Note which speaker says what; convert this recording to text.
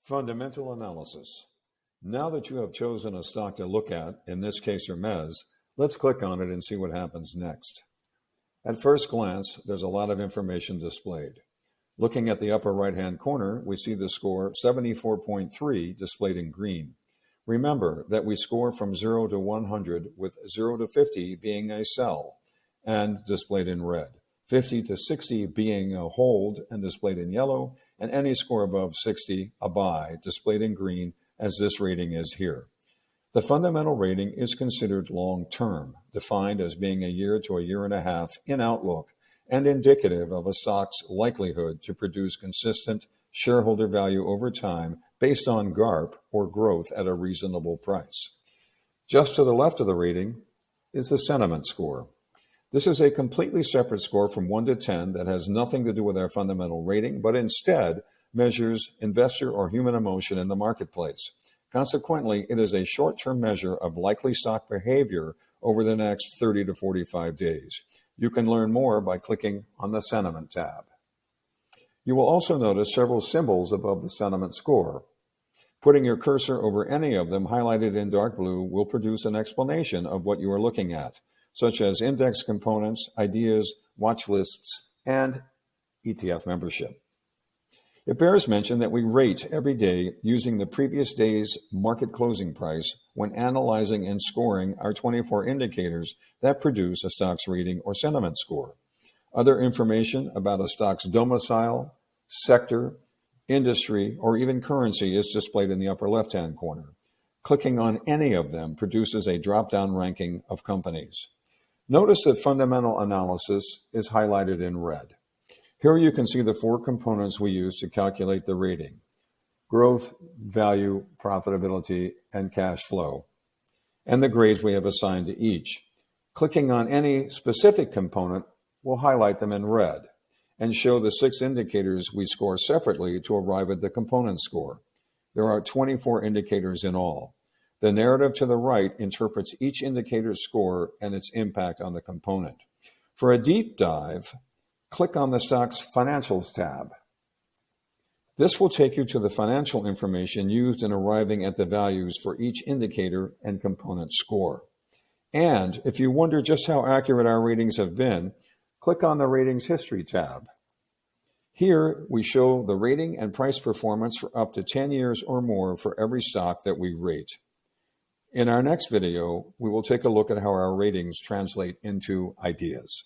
Speaker 1: Fundamental analysis. Now that you have chosen a stock to look at, in this case Hermes, let's click on it and see what happens next. At first glance, there's a lot of information displayed. Looking at the upper right-hand corner, we see the score 74.3 displayed in green. Remember that we score from 0 to 100, with 0 to 50 being a sell and displayed in red, 50 to 60 being a hold and displayed in yellow, and any score above 60, a buy, displayed in green, as this rating is here. The fundamental rating is considered long-term, defined as being a year to a year and a half in outlook, and indicative of a stock's likelihood to produce consistent shareholder value over time based on GARP, or growth at a reasonable price. Just to the left of the rating is the sentiment score. This is a completely separate score from 1 to 10 that has nothing to do with our fundamental rating, but instead measures investor or human emotion in the marketplace. Consequently, it is a short-term measure of likely stock behavior over the next 30 to 45 days. You can learn more by clicking on the Sentiment tab. You will also notice several symbols above the sentiment score. Putting your cursor over any of them highlighted in dark blue will produce an explanation of what you are looking at, such as index components, ideas, watch lists, and ETF membership. It bears mention that we rate every day using the previous day's market closing price when analyzing and scoring our 24 indicators that produce a stock's rating or sentiment score. Other information about a stock's domicile, sector, industry, or even currency is displayed in the upper left-hand corner. Clicking on any of them produces a drop-down ranking of companies. Notice that fundamental analysis is highlighted in red. Here you can see the 4 components we use to calculate the rating: growth, value, profitability, and cash flow, and the grades we have assigned to each. Clicking on any specific component will highlight them in red and show the 6 indicators we score separately to arrive at the component score. There are 24 indicators in all. The narrative to the right interprets each indicator's score and its impact on the component. For a deep dive, click on the Stock's Financials tab. This will take you to the financial information used in arriving at the values for each indicator and component score. And if you wonder just how accurate our ratings have been, click on the Ratings History tab. Here, we show the rating and price performance for up to 10 years or more for every stock that we rate. In our next video, we will take a look at how our ratings translate into ideas.